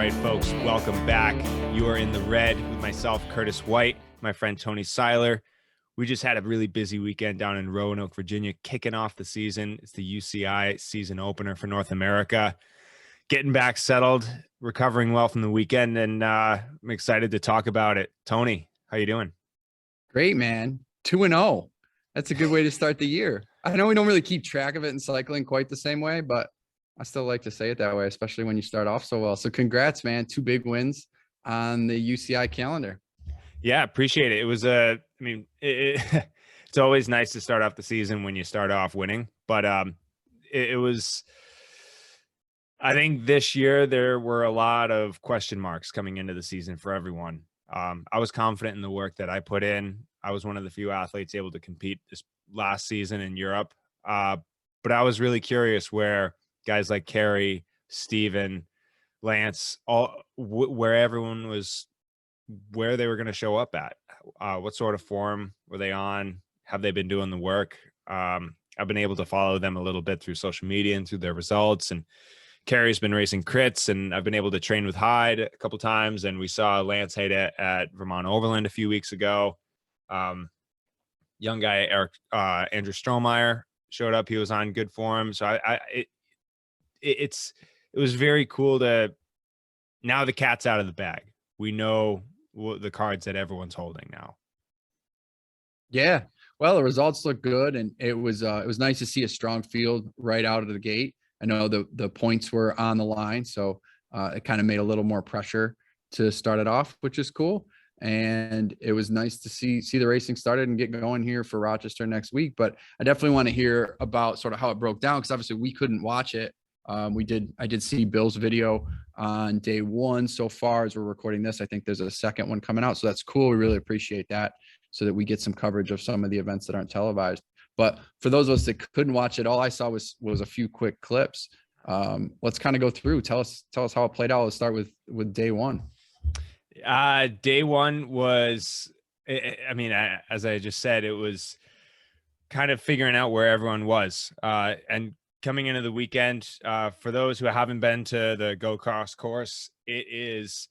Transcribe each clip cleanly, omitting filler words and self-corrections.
right, folks, welcome back. You are in the red with myself, Curtis White, my friend Tony Seiler. We just had a really busy weekend down in Roanoke, Virginia, kicking off the season. It's the UCI season opener for North America. Getting back settled, recovering well from the weekend, and I'm excited to talk about it. Tony, how you doing? Great, man. 2-0. That's a good way to start the year. I know we don't really keep track of it in cycling quite the same way, but I still like to say it that way, especially when you start off so well. So congrats, man. 2 big wins on the UCI calendar. Yeah, appreciate it. It was it's always nice to start off the season when you start off winning, but it was, I think this year there were a lot of question marks coming into the season for everyone. I was confident in the work that I put in. I was one of the few athletes able to compete this last season in Europe. But I was really curious where guys like Kerry, Steven, Lance, where everyone was, where they were going to show up at. What sort of form were they on? Have they been doing the work? I've been able to follow them a little bit through social media and through their results. And Kerry's been racing crits, and I've been able to train with Hyde a couple times. And we saw Lance Hyde at Vermont Overland a few weeks ago. Young guy, Andrew Strohmeyer showed up. He was on good form. So it was very cool to, now the cat's out of the bag. We know the cards that everyone's holding now. Yeah. Well, the results look good, and it was nice to see a strong field right out of the gate. I know the points were on the line, so it kind of made a little more pressure to start it off, which is cool. And it was nice to see the racing started and get going here for Rochester next week. But I definitely want to hear about sort of how it broke down, because obviously we couldn't watch it. I did see Bill's video on day one so far as we're recording this. I think there's a second one coming out, so that's cool. We really appreciate that, so that we get some coverage of some of the events that aren't televised. But for those of us that couldn't watch it, all I saw was a few quick clips. Let's kind of go through. Tell us how it played out. Let's start with day one. Day one was, as I just said, it was kind of figuring out where everyone was. And coming into the weekend, for those who haven't been to the Go Cross course, it is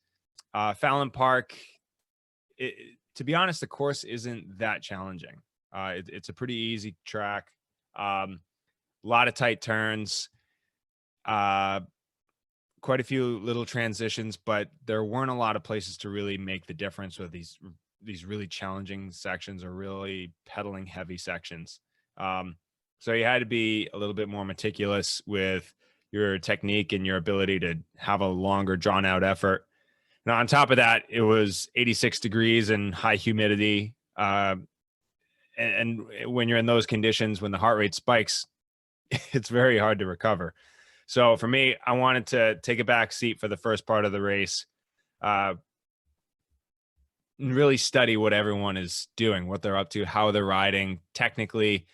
Fallon Park. To be honest, the course isn't that challenging. It's a pretty easy track. A lot of tight turns, quite a few little transitions, but there weren't a lot of places to really make the difference with these really challenging sections or really pedaling heavy sections. So you had to be a little bit more meticulous with your technique and your ability to have a longer drawn out effort. Now, on top of that, it was 86 degrees and high humidity. And when you're in those conditions, when the heart rate spikes, it's very hard to recover. So for me, I wanted to take a back seat for the first part of the race, and really study what everyone is doing, what they're up to, how they're riding technically,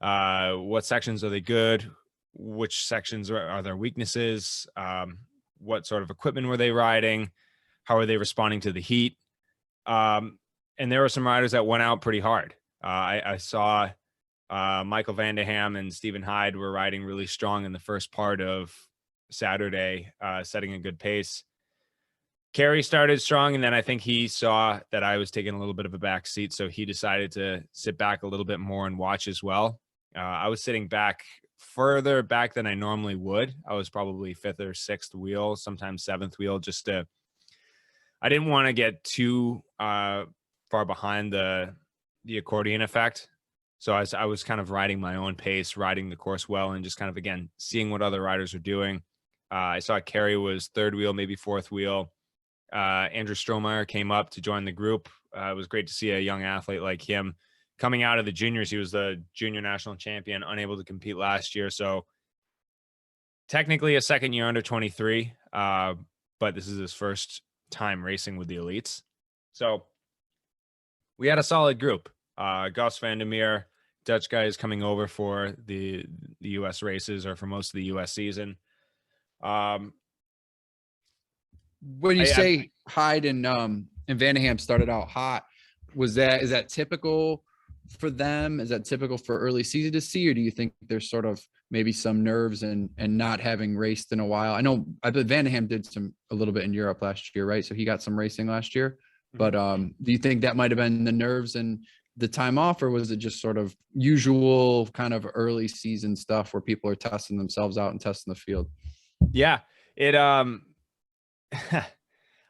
what sections are they good, which sections are their weaknesses, what sort of equipment were they riding, how are they responding to the heat. And there were some riders that went out pretty hard. I saw Michael Vanderham and Stephen Hyde were riding really strong in the first part of Saturday, setting a good pace. Kerry started strong, and then I think he saw that I was taking a little bit of a back seat, so he decided to sit back a little bit more and watch as well. I was sitting back further back than I normally would. I was probably 5th or 6th wheel, sometimes 7th wheel, I didn't want to get too far behind the accordion effect. So I was kind of riding my own pace, riding the course well, and just kind of, again, seeing what other riders are doing. I saw Kerry was 3rd wheel, maybe 4th wheel. Andrew Strohmeyer came up to join the group. It was great to see a young athlete like him coming out of the juniors. He was the junior national champion, unable to compete last year. So technically a second year under 23, but this is his first time racing with the elites. So we had a solid group. Gus Vandermeer, Dutch guy, is coming over for the U.S. races, or for most of the U.S. season. When you say Hyde and Vanderham started out hot, is that typical for them? Is that typical for early season to see, or do you think there's sort of maybe some nerves and not having raced in a while. I bet Vanderham did a little bit in Europe last year, right? So he got some racing last year. But do you think that might have been the nerves and the time off, or was it just sort of usual kind of early season stuff where people are testing themselves out and testing the field? Yeah, it I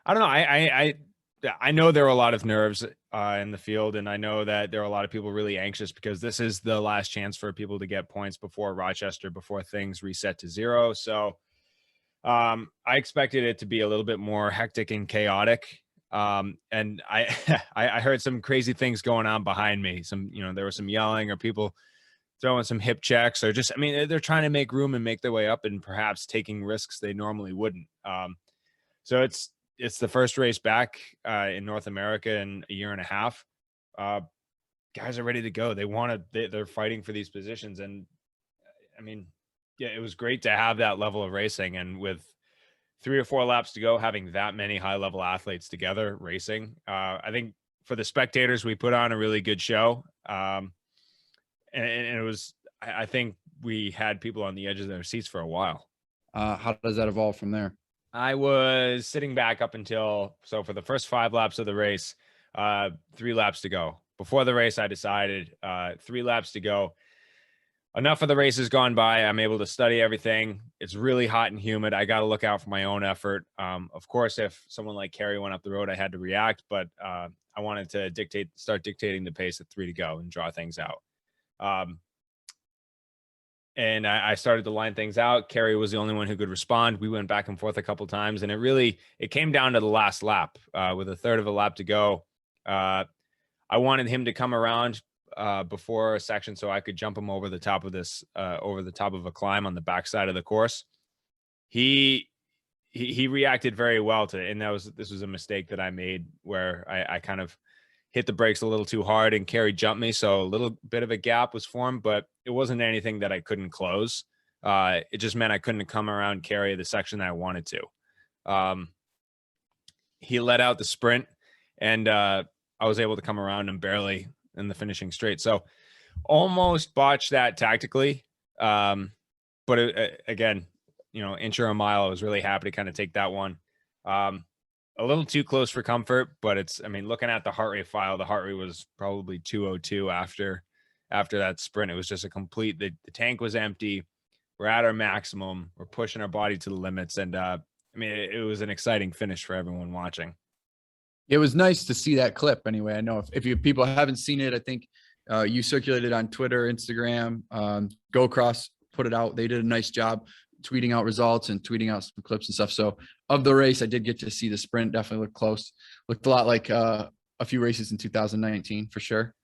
don't know. I know there were a lot of nerves in the field, and I know that there are a lot of people really anxious because this is the last chance for people to get points before Rochester, before things reset to zero. So I expected it to be a little bit more hectic and chaotic. And I I heard some crazy things going on behind me. There was some yelling or people throwing some hip checks or just, I mean, they're trying to make room and make their way up and perhaps taking risks they normally wouldn't. So it's the first race back in North America in a year and a half. Uh, Guys are ready to go. They're fighting for these positions. And I mean, yeah, it was great to have that level of racing. And with 3 or 4 laps to go, having that many high level athletes together racing, I think for the spectators, we put on a really good show. And it was, I think we had people on the edge of their seats for a while. How does that evolve from there? I was sitting back up so for the first 5 laps of the race, 3 laps to go. Before the race, I decided 3 laps to go. Enough of the race has gone by. I'm able to study everything. It's really hot and humid. I got to look out for my own effort. Of course, if someone like Kerry went up the road, I had to react, but I wanted to start dictating the pace at 3 to go and draw things out. And I started to line things out. Kerry was the only one who could respond. We went back and forth a couple times, and it came down to the last lap with a third of a lap to go. I wanted him to come around before a section so I could jump him over the top of a climb on the backside of the course. He reacted very well to it, and this was a mistake that I made where I kind of hit the brakes a little too hard and Kerry jumped me. So a little bit of a gap was formed, but it wasn't anything that I couldn't close. It just meant I couldn't come around Kerry the section that I wanted to. He let out the sprint and I was able to come around him barely in the finishing straight. So almost botched that tactically. But again, inch or a mile, I was really happy to kind of take that one. A little too close for comfort, but looking at the heart rate file, the heart rate was probably 202 after that sprint. It was just the tank was empty. We're at our maximum. We're pushing our body to the limits. And it was an exciting finish for everyone watching. It was nice to see that clip anyway. I know if people haven't seen it, I think you circulated on Twitter, Instagram, GoCross put it out. They did a nice job tweeting out results and tweeting out some clips and stuff. So of the race, I did get to see the sprint. Definitely looked close. Looked a lot like a few races in 2019 for sure.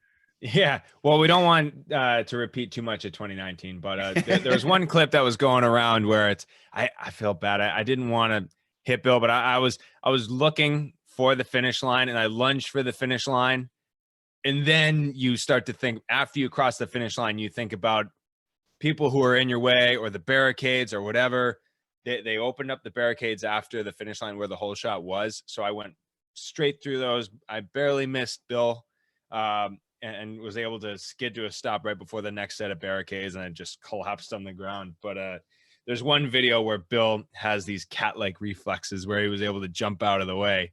Yeah. Well, we don't want to repeat too much of 2019, but there was one clip that was going around where I felt bad. I didn't want to hit Bill, but I was looking for the finish line and I lunged for the finish line. And then you start to think, after you cross the finish line, you think about people who are in your way or the barricades or whatever. They opened up the barricades after the finish line where the whole shot was. So I went straight through those. I barely missed Bill and was able to skid to a stop right before the next set of barricades. And I just collapsed on the ground. But there's one video where Bill has these cat-like reflexes where he was able to jump out of the way.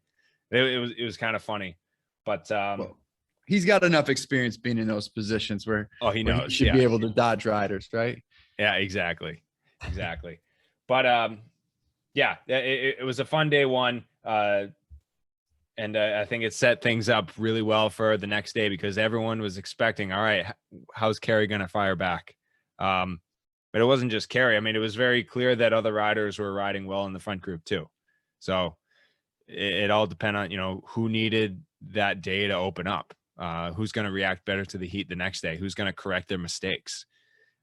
It was kind of funny, but well, he's got enough experience being in those positions where he knows he should be able to dodge riders, right? Yeah, exactly. But it was a fun day one, and I think it set things up really well for the next day because everyone was expecting, all right, how's Kerry going to fire back? But it wasn't just Kerry. It was very clear that other riders were riding well in the front group too. So it all depended on, who needed that day to open up, who's going to react better to the heat the next day, who's going to correct their mistakes.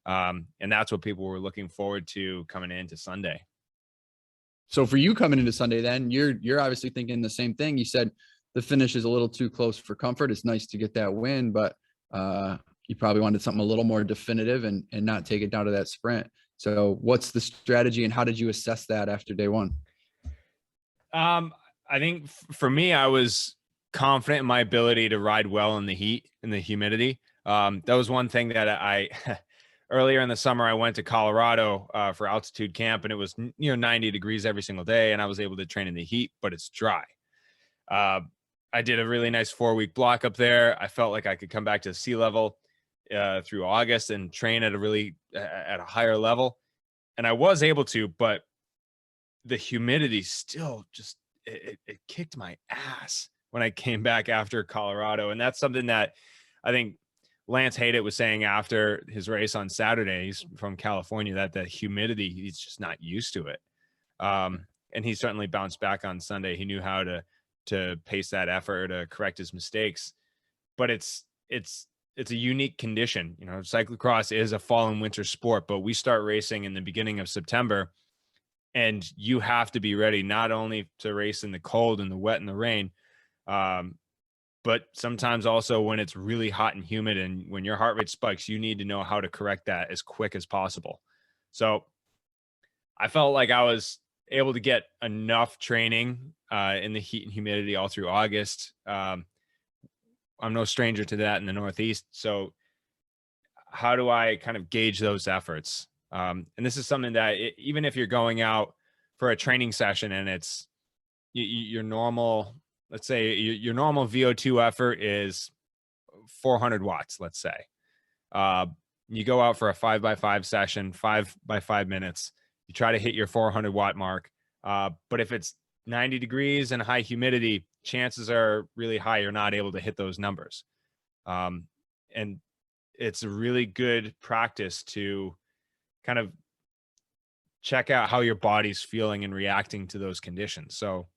And that's what people were looking forward to coming into Sunday. So for you coming into Sunday, then you're obviously thinking the same thing. You said the finish is a little too close for comfort. It's nice to get that win, but you probably wanted something a little more definitive and not take it down to that sprint. So what's the strategy and how did you assess that after day one? I think for me, I was confident in my ability to ride well in the heat, in the humidity. That was one thing that earlier in the summer, I went to Colorado for altitude camp, and it was 90 degrees every single day, and I was able to train in the heat, but it's dry. Uh, I did a really nice 4-week block up there. I felt like I could come back to sea level through August and train at a higher level, and I was able to, but the humidity still just it kicked my ass when I came back after Colorado, and that's something that I think Lance Hayden was saying after his race on Saturday. He's from California, that the humidity, he's just not used to it. And he certainly bounced back on Sunday. He knew how to pace that effort, to correct his mistakes. But it's a unique condition. Cyclocross is a fall and winter sport, but we start racing in the beginning of September, and you have to be ready not only to race in the cold and the wet and the rain, but sometimes also when it's really hot and humid, and when your heart rate spikes, you need to know how to correct that as quick as possible. So I felt like I was able to get enough training in the heat and humidity all through August. I'm no stranger to that in the Northeast. So how do I kind of gauge those efforts? And this is something that even if you're going out for a training session and it's your normal, let's say your normal VO2 effort is 400 watts, let's say. You go out for a 5x5 session, 5 by 5 minutes. You try to hit your 400 watt mark. But if it's 90 degrees and high humidity, chances are really high you're not able to hit those numbers. And it's a really good practice to kind of check out how your body's feeling and reacting to those conditions. So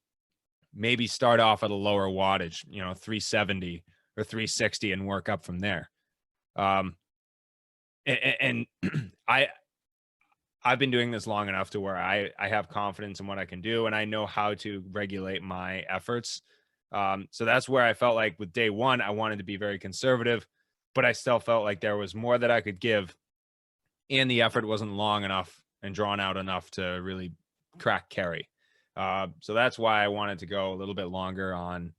maybe start off at a lower wattage, 370 or 360, and work up from there. And I've been doing this long enough to where I have confidence in what I can do, and I know how to regulate my efforts. So that's where I felt like with day one, I wanted to be very conservative, but I still felt like there was more that I could give, and the effort wasn't long enough and drawn out enough to really crack Kerry. So that's why I wanted to go a little bit longer on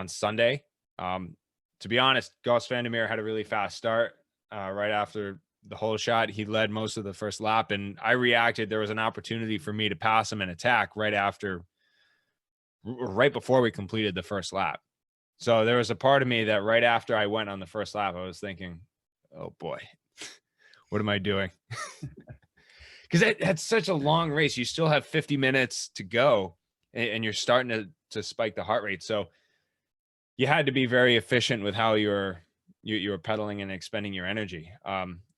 Sunday. To be honest, Gus Vandermeer had a really fast start right after the whole shot. He led most of the first lap, and I reacted. There was an opportunity for me to pass him and attack right before we completed the first lap. So there was a part of me that right after I went on the first lap, I was thinking, oh boy, what am I doing? Because that's such a long race. You still have 50 minutes to go, and you're starting to spike the heart rate. So you had to be very efficient with how you were pedaling and expending your energy.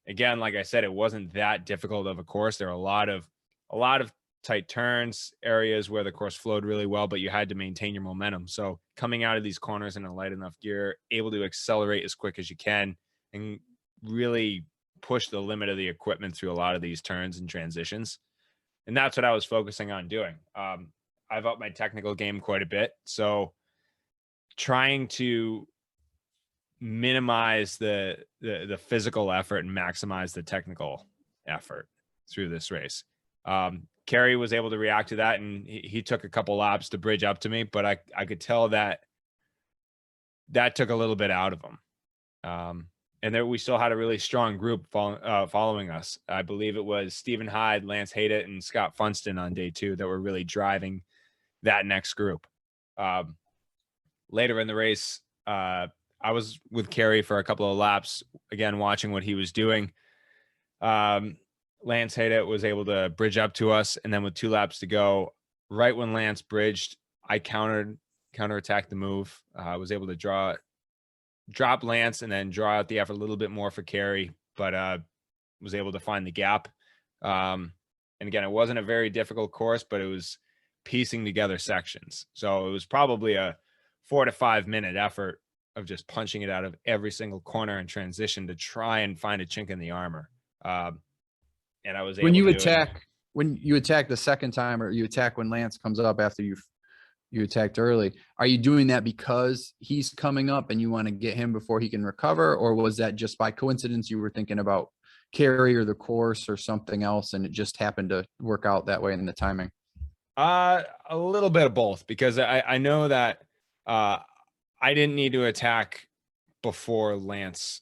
Again, like I said, it wasn't that difficult of a course. There are a lot of tight turns, areas where the course flowed really well, but you had to maintain your momentum. So coming out of these corners in a light enough gear, able to accelerate as quick as you can, and really push the limit of the equipment through a lot of these turns and transitions. And that's what I was focusing on doing. I've upped my technical game quite a bit. So trying to minimize the physical effort and maximize the technical effort through this race. Kerry was able to react to that, and he took a couple laps to bridge up to me, but I could tell that took a little bit out of him. And there we still had a really strong group following us. I believe it was Stephen Hyde, Lance Hayden, and Scott Funston on day 2 that were really driving that next group. Later in the race, I was with Kerry for a couple of laps, again, watching what he was doing. Lance Hayden was able to bridge up to us, and then with 2 laps to go, right when Lance bridged, I counterattacked the move. I was able to drop Lance and then draw out the effort a little bit more for Kerry, but was able to find the gap. And again, it wasn't a very difficult course, but it was piecing together sections. So it was probably a 4 to 5 minute effort of just punching it out of every single corner and transition to try and find a chink in the armor. And I was able when you attack the second time, or you attack when Lance comes up after you attacked early, are you doing that because he's coming up and you want to get him before he can recover? Or was that just by coincidence you were thinking about Kerry or the course or something else, and it just happened to work out that way in the timing? A little bit of both, because I know that I didn't need to attack before Lance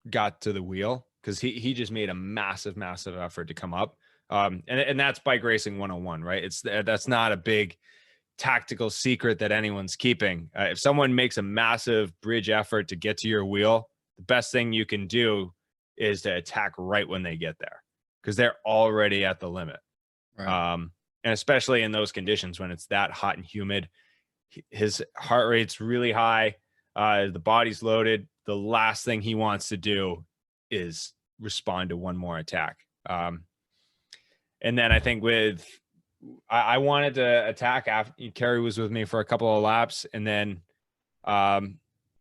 got to the wheel, because he just made a massive effort to come up. And that's bike racing 101, right? That's not a big tactical secret that anyone's keeping. If someone makes a massive bridge effort to get to your wheel, the best thing you can do is to attack right when they get there, because they're already at the limit. Right. And especially in those conditions when it's that hot and humid, his heart rate's really high, the body's loaded. The last thing he wants to do is respond to one more attack. And then I think I wanted to attack after Kerry was with me for a couple of laps, and then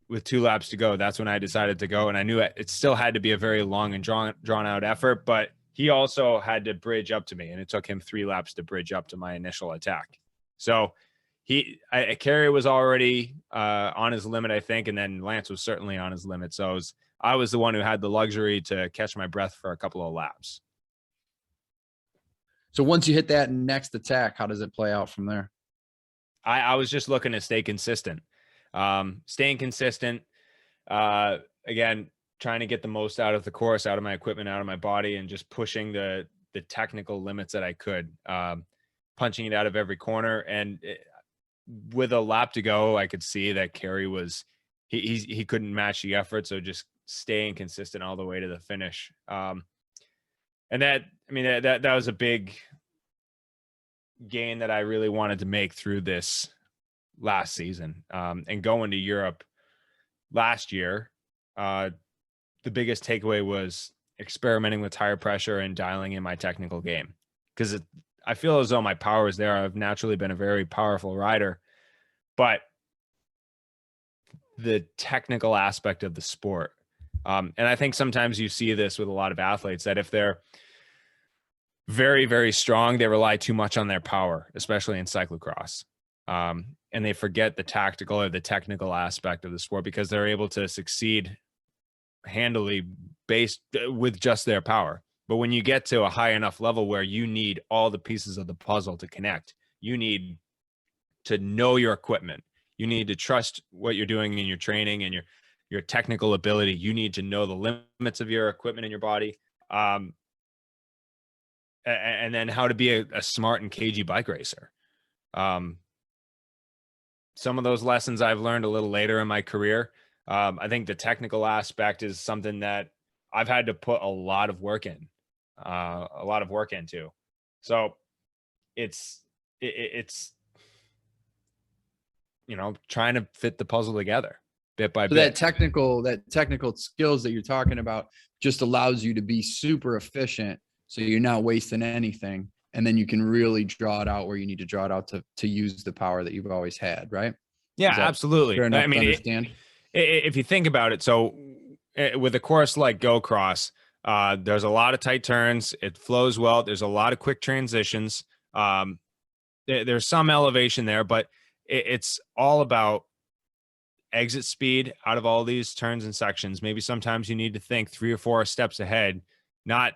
with 2 laps to go, that's when I decided to go. And I knew it still had to be a very long and drawn out effort, but he also had to bridge up to me, and it took him 3 laps to bridge up to my initial attack. So Kerry was already on his limit, I think, and then Lance was certainly on his limit. So I was the one who had the luxury to catch my breath for a couple of laps. So once you hit that next attack, how does it play out from there? I was just looking to stay consistent. Staying consistent, again, trying to get the most out of the course, out of my equipment, out of my body, and just pushing the technical limits that I could, punching it out of every corner. And with a lap to go, I could see that Kerry he couldn't match the effort. So just staying consistent all the way to the finish. And that was a big gain that I really wanted to make through this last season. And going to Europe last year, the biggest takeaway was experimenting with tire pressure and dialing in my technical game, because I feel as though my power is there. I've naturally been a very powerful rider, but the technical aspect of the sport, and I think sometimes you see this with a lot of athletes, that if they're very, very strong, they rely too much on their power, especially in cyclocross. And they forget the tactical or the technical aspect of the sport, because they're able to succeed handily based with just their power. But when you get to a high enough level where you need all the pieces of the puzzle to connect, you need to know your equipment. You need to trust what you're doing in your training and your technical ability. You need to know the limits of your equipment in your body. And then how to be a smart and cagey bike racer. Some of those lessons I've learned a little later in my career. I think the technical aspect is something that I've had to put a lot of work into. So it's trying to fit the puzzle together bit by So bit. that technical skills that you're talking about just allows you to be super efficient. So you're not wasting anything. And then you can really draw it out where you need to draw it out to use the power that you've always had, right? Yeah, absolutely. Fair enough to understand? If you think about it, so with a course like Go Cross, there's a lot of tight turns. It flows well. There's a lot of quick transitions. There's some elevation there, but it's all about exit speed out of all these turns and sections. Maybe sometimes you need to think 3 or 4 steps ahead, not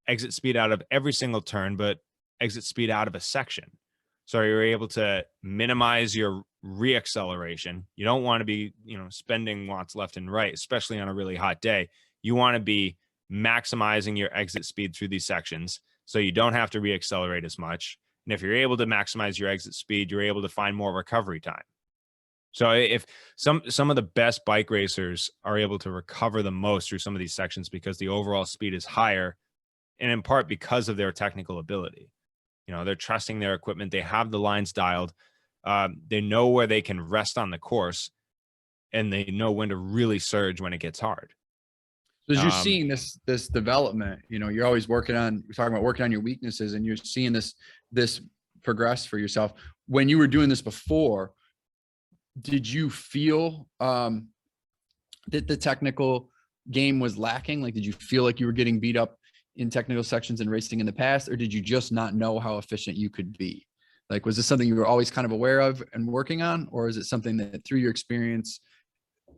exit speed out of every single turn, but exit speed out of a section. So you're able to minimize your reacceleration. You don't want to be, spending watts left and right, especially on a really hot day. You want to be maximizing your exit speed through these sections so you don't have to reaccelerate as much. And if you're able to maximize your exit speed, you're able to find more recovery time. So if some of the best bike racers are able to recover the most through some of these sections because the overall speed is higher, and in part because of their technical ability. They're trusting their equipment. They have the lines dialed. They know where they can rest on the course, and they know when to really surge when it gets hard. So as you're seeing this development, you're always we're talking about working on your weaknesses, and you're seeing this progress for yourself. When you were doing this before, did you feel that the technical game was lacking? Like, did you feel like you were getting beat up in technical sections and racing in the past, or did you just not know how efficient you could be? Like, was this something you were always kind of aware of and working on, or is it something that through your experience,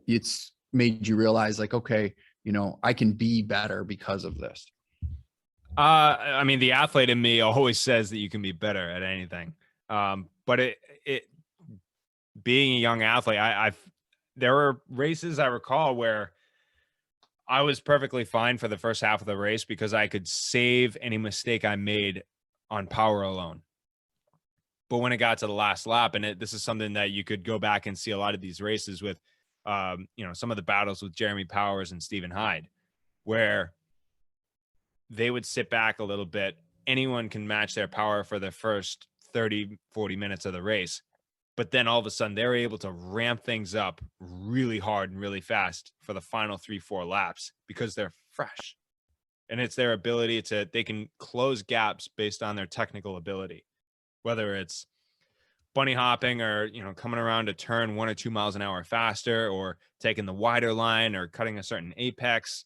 it's made you realize like, okay, I can be better because of this? The athlete in me always says that you can be better at anything. But it being a young athlete, there were races I recall where I was perfectly fine for the first half of the race because I could save any mistake I made on power alone. But when it got to the last lap, and this is something that you could go back and see a lot of these races with, some of the battles with Jeremy Powers and Stephen Hyde, where they would sit back a little bit. Anyone can match their power for the first 30, 40 minutes of the race. But then all of a sudden they're able to ramp things up really hard and really fast for the final 3-4 laps because they're fresh. And it's their ability they can close gaps based on their technical ability, whether it's bunny hopping or, coming around a turn 1 or 2 miles an hour faster, or taking the wider line, or cutting a certain apex,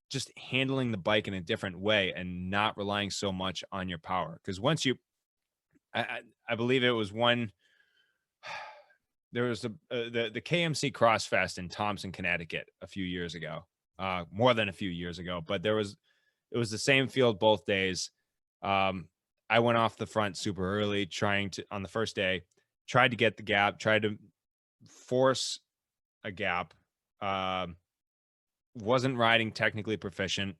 just handling the bike in a different way and not relying so much on your power. Because once I believe it was there was the KMC Crossfest in Thompson, Connecticut a few years ago, more than a few years ago, but it was the same field both days. I went off the front super early, on the first day, tried to get the gap, tried to force a gap. Wasn't riding technically proficient,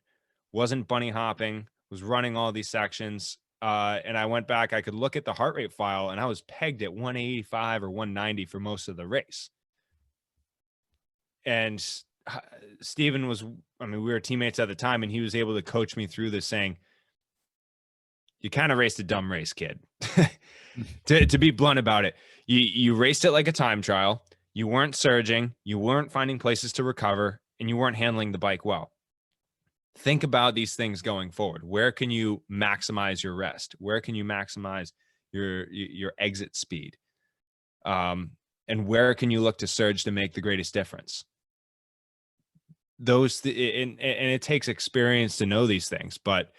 wasn't bunny hopping, was running all these sections. And I went back, I could look at the heart rate file, and I was pegged at 185 or 190 for most of the race. And Steven we were teammates at the time, and he was able to coach me through this, saying, you kind of raced a dumb race, kid. to be blunt about it, you raced it like a time trial. You weren't surging, you weren't finding places to recover, and you weren't handling the bike well. Think about these things going forward. Where can you maximize your rest? Where can you maximize your exit speed? And where can you look to surge to make the greatest difference? And it takes experience to know these things, but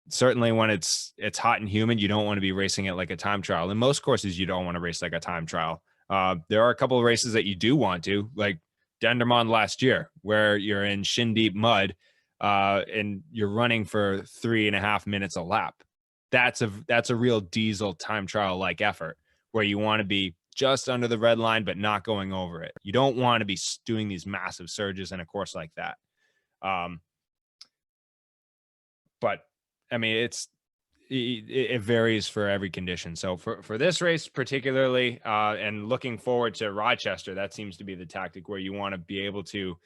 certainly when it's hot and humid, you don't want to be racing it like a time trial. In most courses, you don't want to race like a time trial. There are a couple of races that you do want to, like Dendermonde last year, where you're in shin deep mud and you're running for 3.5 minutes a lap. That's a real diesel time trial like effort, where you want to be just under the red line but not going over it. You don't want to be doing these massive surges in a course like that. But I mean, it varies for every condition. So for this race particularly, and looking forward to Rochester, that seems to be the tactic, where you want to be able to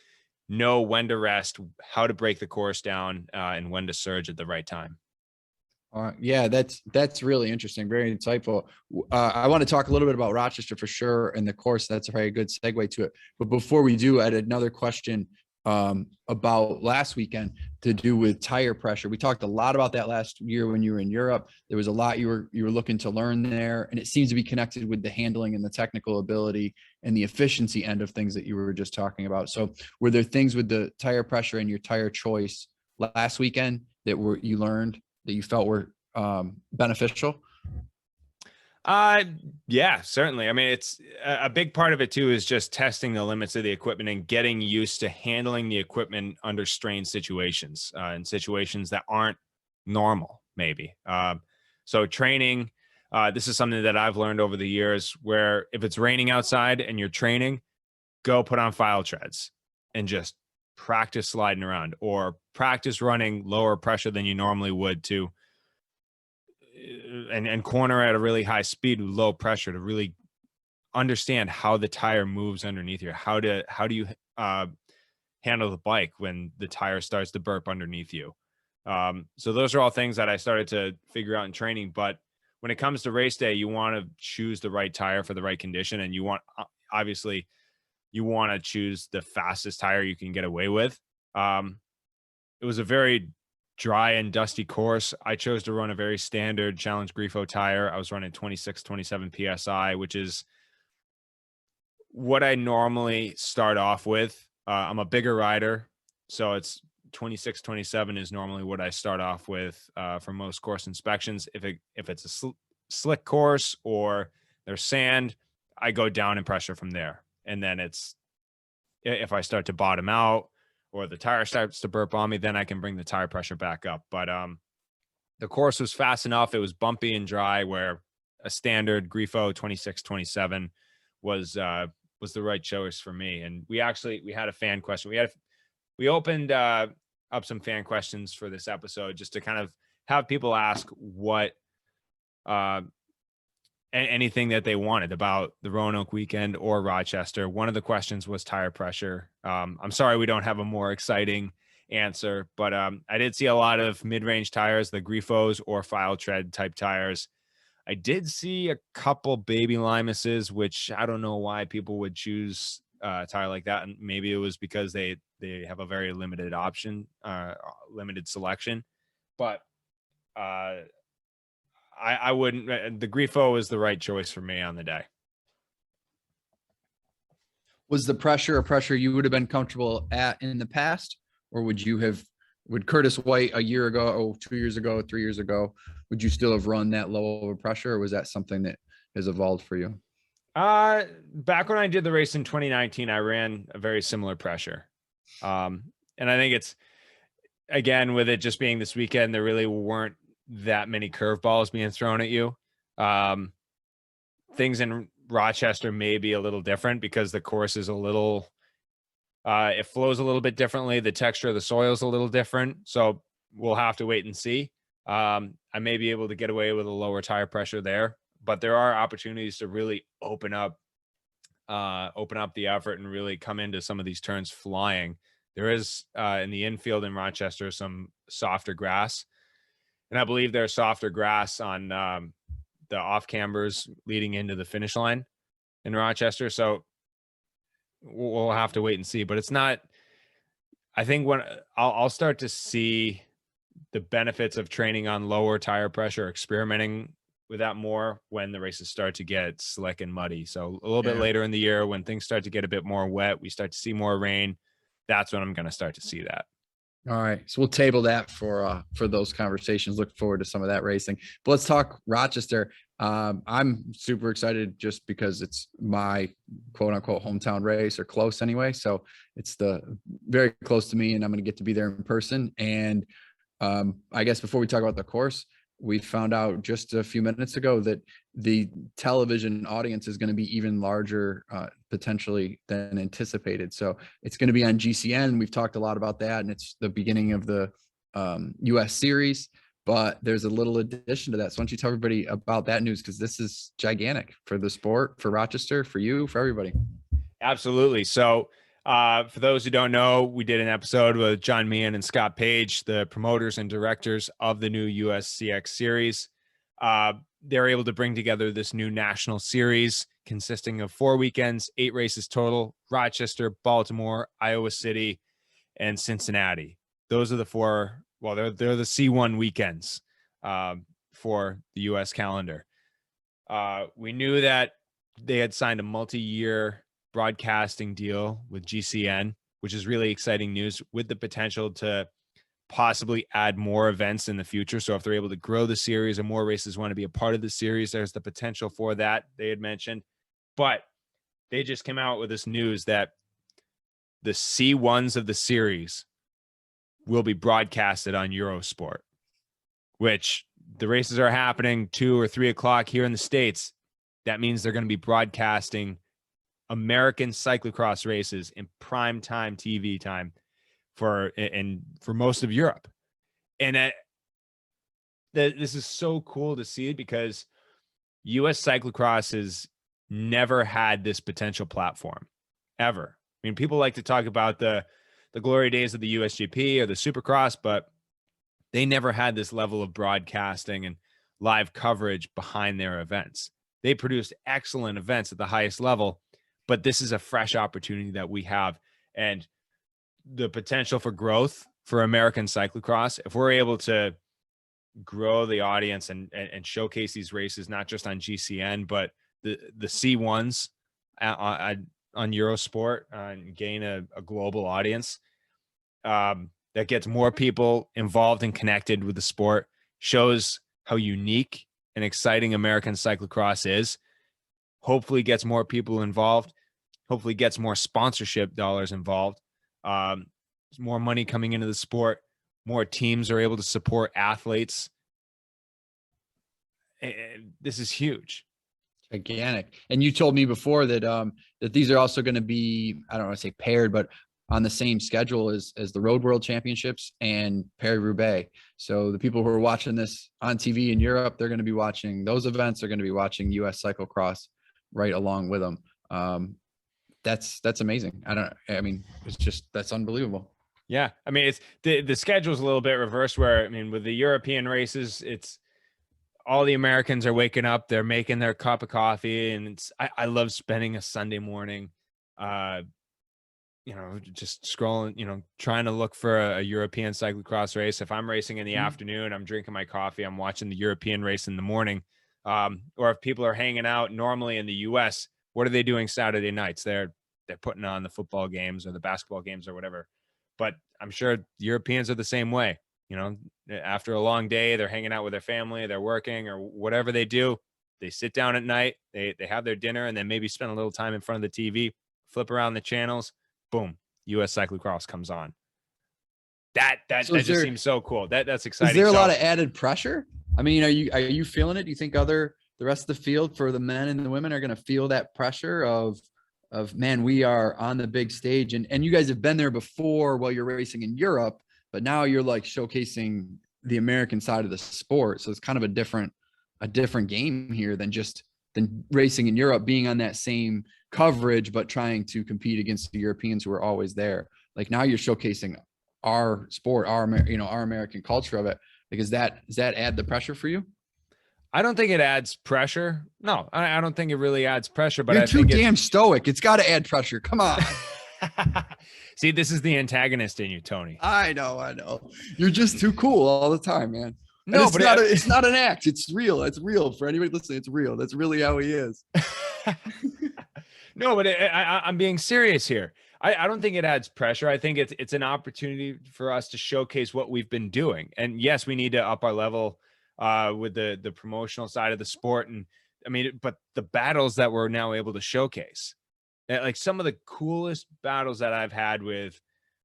know when to rest, how to break the course down, and when to surge at the right time. Yeah, that's really interesting. Very insightful. I want to talk a little bit about Rochester for sure, and the course. That's a very good segue to it. But before we do, I had another question about last weekend to do with tire pressure. We talked a lot about that last year when you were in Europe. There was a lot you were looking to learn there, and it seems to be connected with the handling and the technical ability and the efficiency end of things that you were just talking about. So were there things with the tire pressure and your tire choice last weekend that you learned that you felt were beneficial? Yeah, certainly. I mean, it's a big part of it too, is just testing the limits of the equipment and getting used to handling the equipment under strained situations, and situations that aren't normal, maybe. So training, this is something that I've learned over the years, where if it's raining outside and you're training, go put on file treads and just practice sliding around, or practice running lower pressure than you normally would and corner at a really high speed with low pressure, to really understand how the tire moves underneath you. How do you handle the bike when the tire starts to burp underneath you? So those are all things that I started to figure out in training. But when it comes to race day, you want to choose the right tire for the right condition, and you want to choose the fastest tire you can get away with. It was a very dry and dusty course. I chose to run a very standard Challenge Grifo tire. I was running 26, 27 PSI, which is what I normally start off with. I'm a bigger rider, so it's 26, 27 is normally what I start off with for most course inspections. If it's a slick course or there's sand, I go down in pressure from there. And then if I start to bottom out, or the tire starts to burp on me, then I can bring the tire pressure back up. But the course was fast enough. It was bumpy and dry, where a standard Grifo 26, 27 was was the right choice for me. And we had a fan question. We opened up some fan questions for this episode just to kind of have people ask what anything that they wanted about the Roanoke weekend or Rochester. One of the questions was tire pressure. I'm sorry we don't have a more exciting answer, but I did see a lot of mid-range tires, the Grifos or file tread type tires. I did see a couple baby Limuses, which I don't know why people would choose a tire like that. And maybe it was because they have a very limited option, limited selection. But I wouldn't. The Grifo is the right choice for me on the day. Was the pressure a pressure you would have been comfortable at in the past, or would Curtis White a year ago, 2 years ago, 3 years ago, would you still have run that low of a pressure, or was that something that has evolved for you? Back when I did the race in 2019, I ran a very similar pressure. And I think it's, again, with it just being this weekend, there really weren't that many curveballs being thrown at you. Things in Rochester may be a little different because the course is a little, it flows a little bit differently. The texture of the soil is a little different. So we'll have to wait and see. I may be able to get away with a lower tire pressure there, but there are opportunities to really open up the effort and really come into some of these turns flying. There is in the infield in Rochester some softer grass, and I believe there's softer grass on the off cambers leading into the finish line in Rochester. So we'll have to wait and see. But it's not. I think when I'll start to see the benefits of training on lower tire pressure, experimenting with that more when the races start to get slick and muddy. So a little bit later in the year, when things start to get a bit more wet, we start to see more rain. That's when I'm going to start to see that. All right. So we'll table that for those conversations. Look forward to some of that racing. But let's talk Rochester. I'm super excited just because it's my quote unquote hometown race, or close anyway. So it's very close to me, and I'm going to get to be there in person. And I guess before we talk about the course, we found out just a few minutes ago that the television audience is going to be even larger potentially than anticipated. So it's going to be on GCN. We've talked a lot about that, and it's the beginning of the US series, but there's a little addition to that. So why don't you tell everybody about that news? Because this is gigantic for the sport, for Rochester, for you, for everybody. Absolutely. So for those who don't know, we did an episode with John Meehan and Scott Page, the promoters and directors of the new USCX series. They're able to bring together this new national series consisting of 4 weekends, 8 races total: Rochester, Baltimore, Iowa City, and Cincinnati. Those are the 4. Well, they're the C1 weekends for the U.S. calendar. We knew that they had signed a multi-year broadcasting deal with GCN, which is really exciting news, with the potential to possibly add more events in the future. So if they're able to grow the series and more races want to be a part of the series, there's the potential for that, they had mentioned. But they just came out with this news that the C1s of the series will be broadcasted on Eurosport, which the races are happening 2 or 3 o'clock here in the States. That means they're going to be broadcasting American cyclocross races in prime time TV time for most of Europe. And this is so cool to see it, because US cyclocross has never had this potential platform ever. I mean, people like to talk about the glory days of the USGP or the Supercross, but they never had this level of broadcasting and live coverage behind their events. They produced excellent events at the highest level, but this is a fresh opportunity that we have, and the potential for growth for American cyclocross. If we're able to grow the audience and showcase these races, not just on GCN, but the C1s on Eurosport, and gain a global audience that gets more people involved and connected with the sport, shows how unique and exciting American cyclocross is, hopefully gets more people involved, hopefully gets more sponsorship dollars involved. There's more money coming into the sport. More teams are able to support athletes. This is huge. Gigantic. And you told me before that that these are also going to be, I don't want to say paired, but on the same schedule as the Road World Championships and Paris-Roubaix. So the people who are watching this on TV in Europe, they're going to be watching those events. They're going to be watching US cyclocross right along with them. That's amazing. I mean, it's just, that's unbelievable. Yeah. I mean, it's the schedule's a little bit reversed where, I mean, with the European races, it's all the Americans are waking up, they're making their cup of coffee. And I love spending a Sunday morning, just scrolling, trying to look for a European cyclocross race. If I'm racing in the afternoon, I'm drinking my coffee, I'm watching the European race in the morning. Or if people are hanging out normally in the US, what are they doing Saturday nights? They're putting on the football games or the basketball games or whatever. But I'm sure Europeans are the same way. After a long day, they're hanging out with their family, they're working or whatever they do. They sit down at night, they have their dinner, and then maybe spend a little time in front of the TV, flip around the channels, boom, US cyclocross comes on. That just seems so cool. That's exciting. Is there a lot of added pressure? I mean, are you feeling it? Do you think the rest of the field, for the men and the women, are going to feel that pressure of man, we are on the big stage, and you guys have been there before while you're racing in Europe, but now you're like showcasing the American side of the sport. So it's kind of a different game here than racing in Europe, being on that same coverage, but trying to compete against the Europeans who are always there. Like now you're showcasing our sport, our American culture of it. Like, does that add the pressure for you? I don't think it adds pressure. No, I don't think it really adds pressure, but you're I think too damn stoic. It's got to add pressure. Come on. See, this is the antagonist in you, Tony. I know. You're just too cool all the time, man. No, but it's not an act. It's real. It's real for anybody listening. It's real. That's really how he is. No, but I'm being serious here. I don't think it adds pressure. I think it's an opportunity for us to showcase what we've been doing. And yes, we need to up our level with the promotional side of the sport. And I mean, but the battles that we're now able to showcase, like some of the coolest battles that I've had with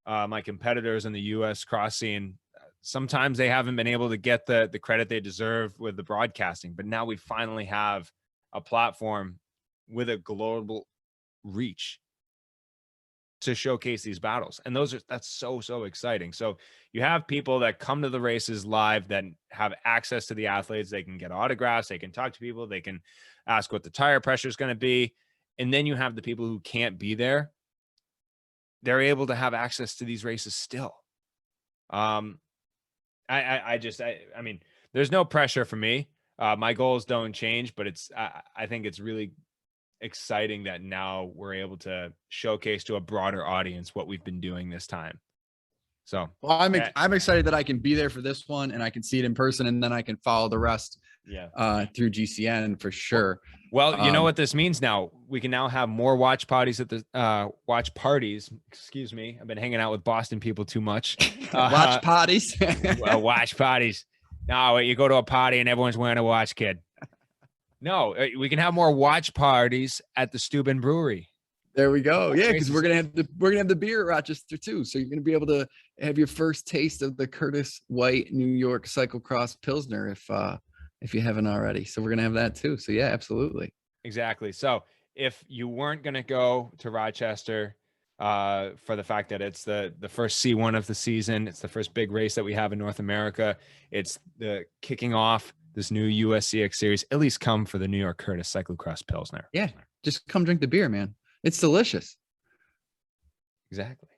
my competitors in the US cross scene, sometimes they haven't been able to get the credit they deserve with the broadcasting, but now we finally have a platform with a global reach to showcase these battles. And that's so exciting. So you have people that come to the races live that have access to the athletes. They can get autographs, they can talk to people, they can ask what the tire pressure is going to be. And then you have the people who can't be there. They're able to have access to these races still. I mean, there's no pressure for me. My goals don't change, but I think it's really exciting that now we're able to showcase to a broader audience what we've been doing this time. So, well, I'm excited that I can be there for this one and I can see it in person, and then I can follow the rest through GCN for sure. Well, you know what this means now? We can now have more watch parties at the watch parties. Excuse me. I've been hanging out with Boston people too much. Watch parties. Well, watch parties. No, you go to a party and everyone's wearing a watch, kid. No, we can have more watch parties at the Steuben Brewery. There we go. Yeah, because we're gonna have the beer at Rochester too. So you're gonna be able to have your first taste of the Curtis White New York Cyclocross Pilsner if you haven't already. So we're gonna have that too. So yeah, absolutely. Exactly. So if you weren't gonna go to Rochester for the fact that it's the first C1 of the season, it's the first big race that we have in North America, it's the kicking off this new USCX series, at least come for the New York Curtis Cyclocross Pilsner. Yeah, just come drink the beer, man. It's delicious. Exactly.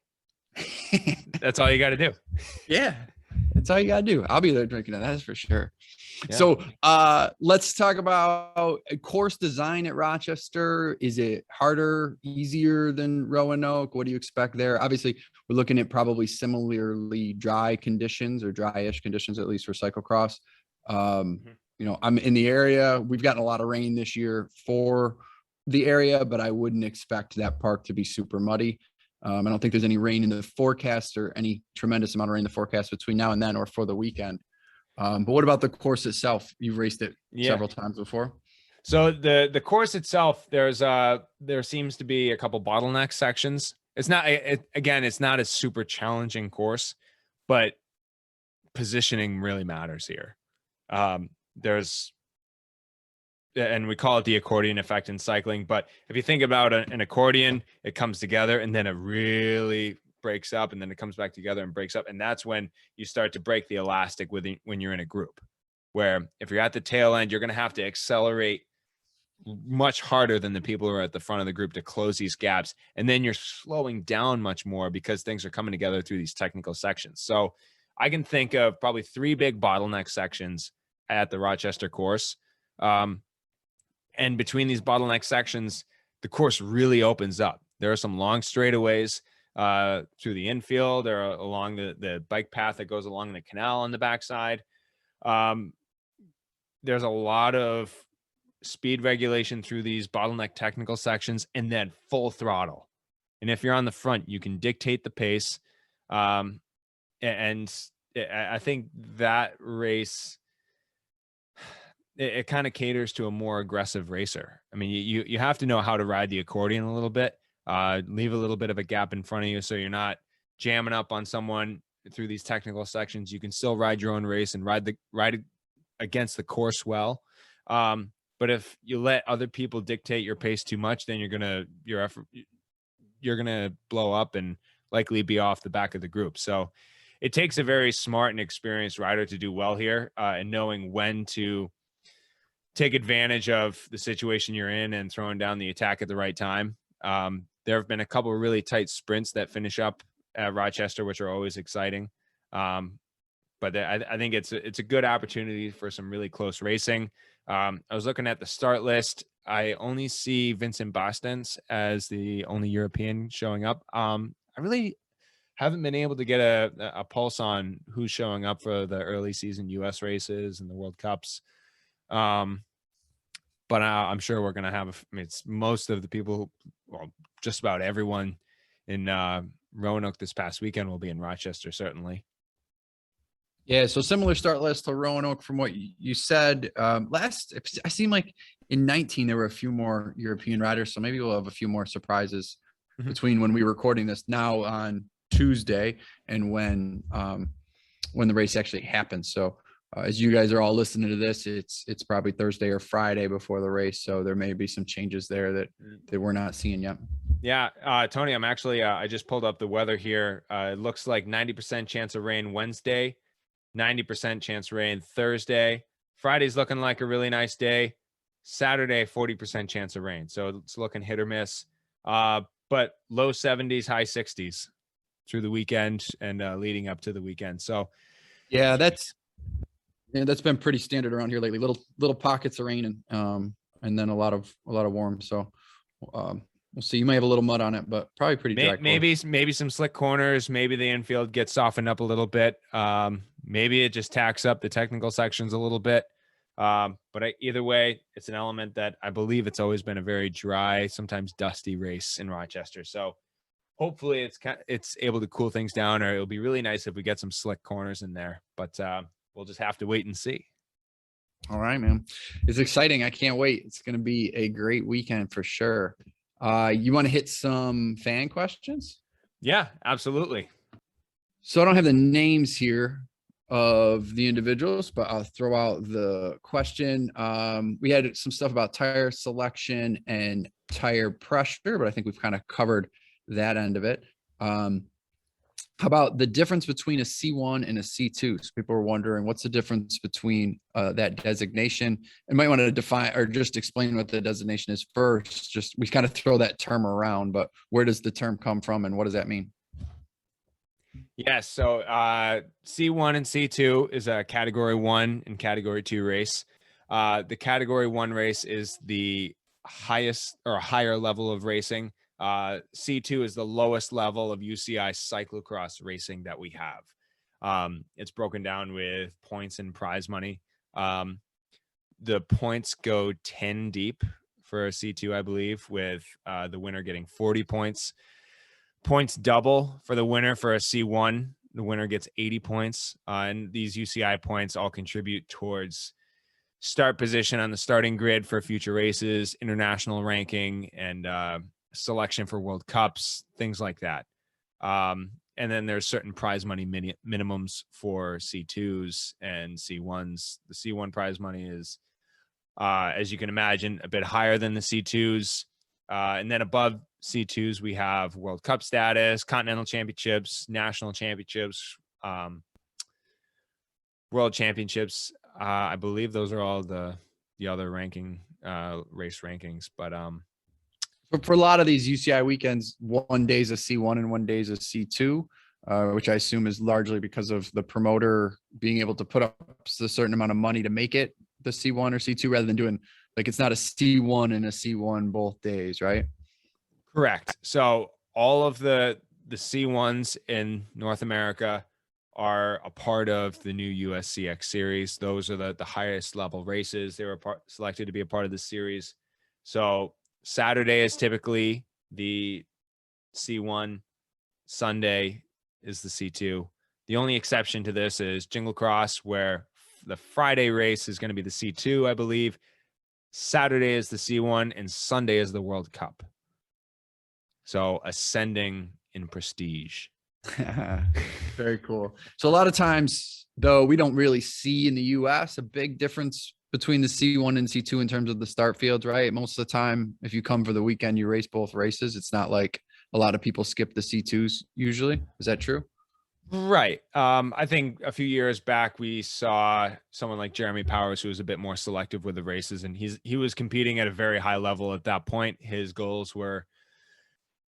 That's all you got to do. Yeah, that's all you got to do. I'll be there drinking it. That's for sure. Yeah. So let's talk about course design at Rochester. Is it harder, easier than Roanoke? What do you expect there? Obviously, we're looking at probably similarly dry conditions or dry-ish conditions, at least for cyclocross. I'm in the area. We've gotten a lot of rain this year for the area, but I wouldn't expect that park to be super muddy. I don't think there's any rain in the forecast or any tremendous amount of rain in the forecast between now and then or for the weekend. But what about the course itself? You've raced it several times before. So the course itself, there seems to be a couple bottleneck sections. It's not a super challenging course, but positioning really matters here. There's and we call it the accordion effect in cycling. But if you think about an accordion, it comes together and then it really breaks up, and then it comes back together and breaks up. And that's when you start to break the elastic when you're in a group, where if you're at the tail end, you're going to have to accelerate much harder than the people who are at the front of the group to close these gaps. And then you're slowing down much more because things are coming together through these technical sections. So I can think of probably 3 big bottleneck sections at the Rochester course. And between these bottleneck sections, the course really opens up. There are some long straightaways through the infield or along the bike path that goes along the canal on the backside. There's a lot of speed regulation through these bottleneck technical sections, and then full throttle. And if you're on the front, you can dictate the pace. And I think that race, it kind of caters to a more aggressive racer. I mean, you have to know how to ride the accordion a little bit, leave a little bit of a gap in front of you so you're not jamming up on someone through these technical sections. You can still ride your own race and ride against the course well. But if you let other people dictate your pace too much, then you're gonna blow up and likely be off the back of the group. So it takes a very smart and experienced rider to do well here, and knowing when to take advantage of the situation you're in and throwing down the attack at the right time. There have been a couple of really tight sprints that finish up at Rochester, which are always exciting. But I think it's a good opportunity for some really close racing. I was looking at the start list. I only see Vincent Bostens as the only European showing up. I really haven't been able to get a pulse on who's showing up for the early season U.S. races and the World Cups. But I'm sure we're going to have, it's most of the people, well, just about everyone in Roanoke this past weekend will be in Rochester, certainly. Yeah, so similar start list to Roanoke from what you said. I seem like in 19 there were a few more European riders, so maybe we'll have a few more surprises between when we're recording this now on Tuesday and when the race actually happens. So as you guys are all listening to this, it's probably Thursday or Friday before the race, so there may be some changes there that we're not seeing yet. Yeah, Tony, I'm actually I just pulled up the weather here. It looks like 90% chance of rain Wednesday. 90% chance rain Thursday. Friday's looking like a really nice day. Saturday, 40% chance of rain. So it's looking hit or miss. But low 70s, high 60s through the weekend and leading up to the weekend. So yeah, that's been pretty standard around here lately. Little pockets of rain and then a lot of warm. So we'll see. You may have a little mud on it, but probably pretty dry. Maybe some slick corners. Maybe the infield gets softened up a little bit. Maybe it just tacks up the technical sections a little bit. But either way, it's an element that I believe it's always been a very dry, sometimes dusty race in Rochester. So hopefully it's able to cool things down, or it'll be really nice if we get some slick corners in there. But we'll just have to wait and see. All right, man. It's exciting. I can't wait. It's going to be a great weekend for sure. You want to hit some fan questions? Yeah, absolutely. So I don't have the names here of the individuals, but I'll throw out the question. We had some stuff about tire selection and tire pressure, but I think we've kind of covered that end of it. How about the difference between a C1 and a C2? So people are wondering what's the difference between that designation, and might want to define or just explain what the designation is first. Just we kind of throw that term around, but where does the term come from and what does that mean? Yes. So C1 and C2 is a category 1 and category 2 race. The category 1 race is the highest or higher level of racing. C2 is the lowest level of UCI cyclocross racing that we have. It's broken down with points and prize money. The points go 10 deep for a C2, I believe, with the winner getting 40 points. Points double for the winner for a C1. The winner gets 80 points. And these UCI points all contribute towards start position on the starting grid for future races, international ranking, and selection for World Cups, things like that. And then there's certain prize money minimums for C2s and C1s. The C1 prize money is As you can imagine, a bit higher than the C2s. And then above C2s, we have World Cup status, continental championships, national championships, world championships. I believe those are all the other ranking race rankings. But For a lot of these UCI weekends, one day's a C1 and one day's a C2, which I assume is largely because of the promoter being able to put up a certain amount of money to make it the C1 or C2 rather than doing like it's not a C1 and a C1 both days, right? correct. So all of the C1s in North America are a part of the new USCX series. Those are the highest level races. They were selected to be a part of the series. So Saturday is typically the C1. Sunday is the C2. The only exception to this is Jingle Cross, where the Friday race is going to be the C2, I believe. Saturday is the C1, and Sunday is the World Cup. So ascending in prestige. Very cool. So a lot of times, though, we don't really see in the US a big difference between the C1 and C2 in terms of the start fields, right? Most of the time, if you come for the weekend, you race both races. It's not like a lot of people skip the C2s usually. Is that true? Right. I think a few years back we saw someone like Jeremy Powers who was a bit more selective with the races, and he was competing at a very high level at that point. His goals were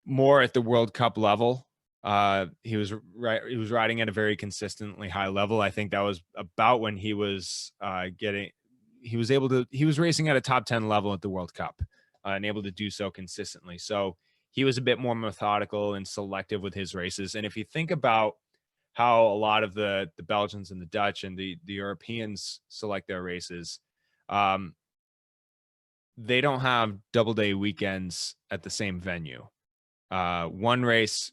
more at the World Cup level. He was riding at a very consistently high level. I think that was about when he was he was racing at a top 10 level at the World Cup, and able to do so consistently. So he was a bit more methodical and selective with his races. And if you think about how a lot of the Belgians and the Dutch and the Europeans select their races, they don't have double day weekends at the same venue. One race,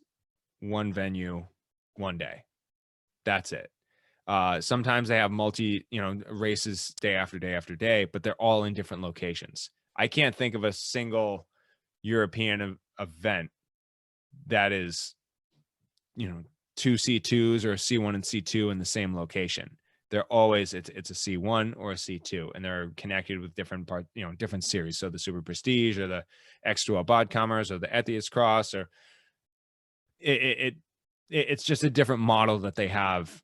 one venue, one day. That's it. Sometimes they have races day after day after day, but they're all in different locations. I can't think of a single European event that is, two C2s or a C1 and C2 in the same location. They're always it's a C1 or a C2, and they're connected with different different series. So the Super Prestige or the X2L Bodkammers or the Ethias Cross, or it's just a different model that they have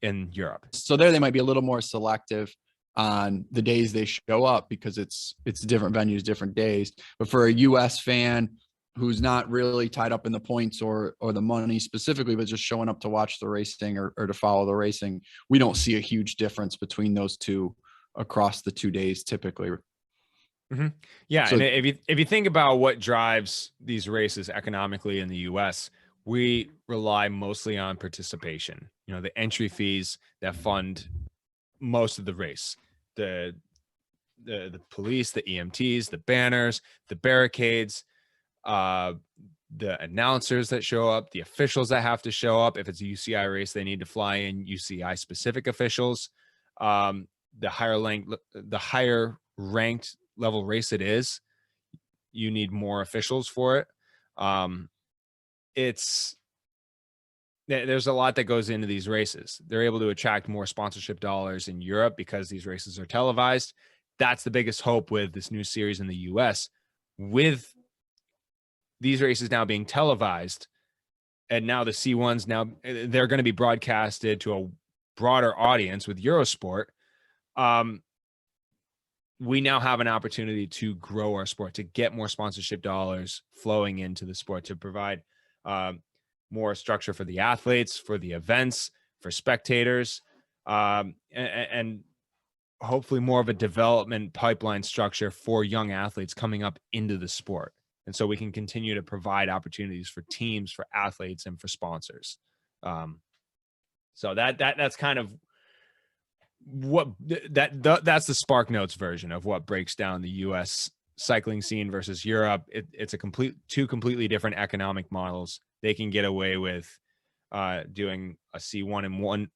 in Europe. So there they might be a little more selective on the days they show up because it's different venues, different days. But for a US fan who's not really tied up in the points or the money specifically, but just showing up to watch the racing or to follow the racing, we don't see a huge difference between those two across the 2 days typically. Mm-hmm. Yeah, So, and if you think about what drives these races economically in the U.S., we rely mostly on participation. The entry fees that fund most of the race, the police, the EMTs, the banners, the barricades, the announcers that show up, the officials that have to show up. If it's a UCI race, they need to fly in UCI specific officials. The higher ranked level race it is, you need more officials for it. There's a lot that goes into these races. They're able to attract more sponsorship dollars in Europe because these races are televised. That's the biggest hope with this new series in the US. With these races now being televised, and now the C1s, now they're going to be broadcasted to a broader audience with Eurosport. We now have an opportunity to grow our sport, to get more sponsorship dollars flowing into the sport, to provide more structure for the athletes, for the events, for spectators, and hopefully more of a development pipeline structure for young athletes coming up into the sport. And so we can continue to provide opportunities for teams, for athletes, and for sponsors. So that's kind of that's the Spark Notes version of what breaks down the U.S. cycling scene versus Europe. It's two completely different economic models. They can get away with doing a C1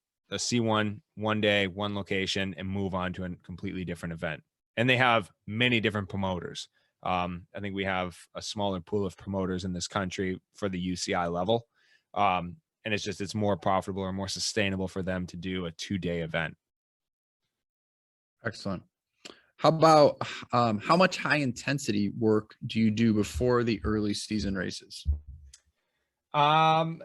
one day, one location, and move on to a completely different event. And they have many different promoters. I think we have a smaller pool of promoters in this country for the UCI level. And it's more profitable or more sustainable for them to do a 2-day event. excellent. How about how much high intensity work do you do before the early season races? Um,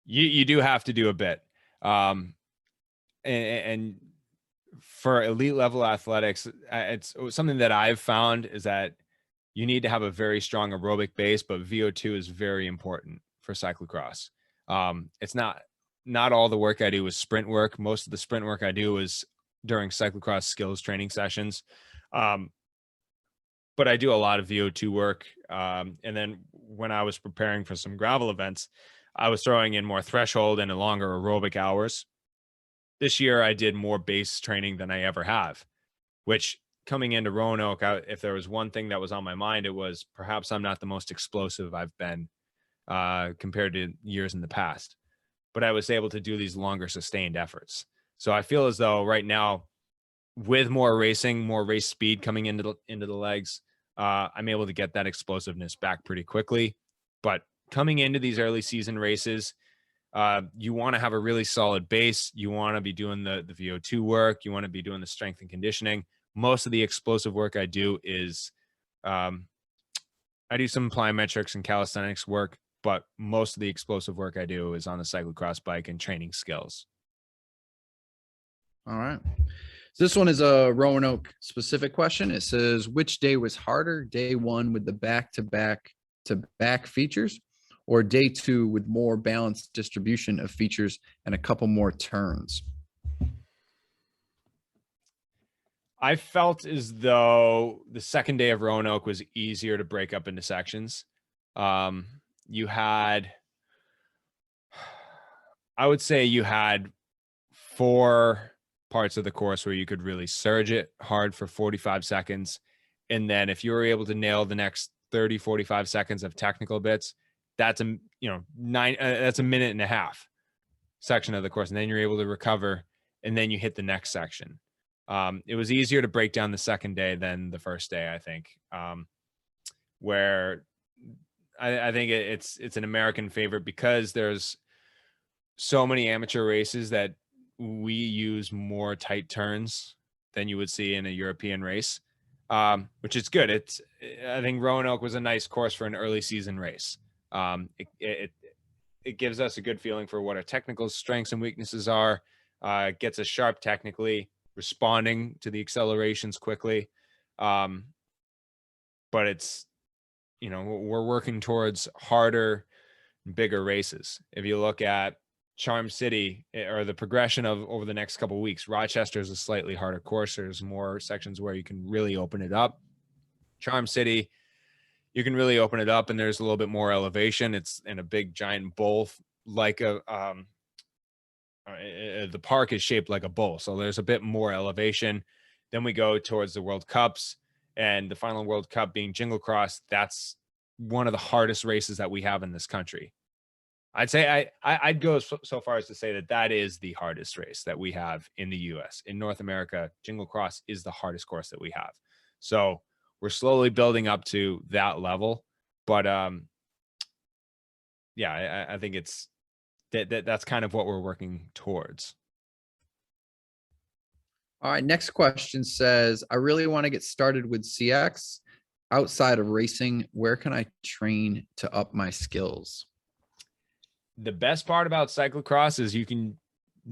you do have to do a bit. Um, and for elite level athletics, it's something that I've found is that you need to have a very strong aerobic base, but VO2 is very important for cyclocross. It's not all the work I do is sprint work. Most of the sprint work I do is during cyclocross skills training sessions. Um, but I do a lot of VO2 work. And then when I was preparing for some gravel events, I was throwing in more threshold and longer aerobic hours. This year, I did more base training than I ever have, which coming into Roanoke, if there was one thing that was on my mind, it was perhaps I'm not the most explosive I've been compared to years in the past. But I was able to do these longer sustained efforts. So I feel as though right now, with more racing, more race speed coming into the legs, I'm able to get that explosiveness back pretty quickly. But coming into these early season races, you want to have a really solid base. You want to be doing the VO2 work. You want to be doing the strength and conditioning. Most of the explosive work I do is um, I do some plyometrics and calisthenics work, but most of the explosive work I do is on the cyclocross bike and training skills. All right. So this one is a Roanoke specific question. It says, which day was harder, day one with the back-to-back features, or day two with more balanced distribution of features and a couple more turns? I felt as though the second day of Roanoke was easier to break up into sections. Um, you had, I would say you had 4 parts of the course where you could really surge it hard for 45 seconds. And then if you were able to nail the next 30, 45 seconds of technical bits, that's that's a minute and a half section of the course. And then you're able to recover and then you hit the next section. It was easier to break down the second day than the first day, I think, where I think it's an American favorite because there's so many amateur races that we use more tight turns than you would see in a European race, which is good. I think Roanoke was a nice course for an early season race. It gives us a good feeling for what our technical strengths and weaknesses are. Gets us sharp technically, responding to the accelerations quickly. But it's, we're working towards harder, bigger races. If you look at Charm City or the progression of over the next couple of weeks, Rochester is a slightly harder course. There's more sections where you can really open it up. Charm City, you can really open it up and there's a little bit more elevation. It's in a big giant bowl, like the park is shaped like a bowl. So there's a bit more elevation. Then we go towards the World Cups and the final World Cup being Jingle Cross. That's one of the hardest races that we have in this country. I'd say I'd go so far as to say that is the hardest race that we have in the U.S. In North America. Jingle Cross is the hardest course that we have. So we're slowly building up to that level, but yeah, I think it's that's kind of what we're working towards. All right. Next question says, I really want to get started with CX outside of racing. Where can I train to up my skills? The best part about cyclocross is you can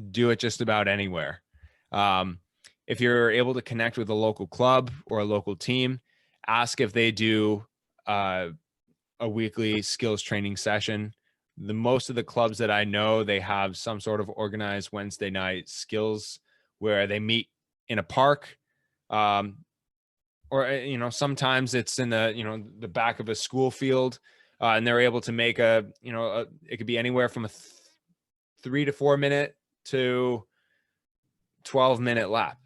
do it just about anywhere. If you're able to connect with a local club or a local team, ask if they do a weekly skills training session. Most of the clubs that I know, they have some sort of organized Wednesday night skills where they meet in a park, or sometimes it's in the back of a school field. And they're able to make it could be anywhere from a 3 to 4 minute to 12-minute lap.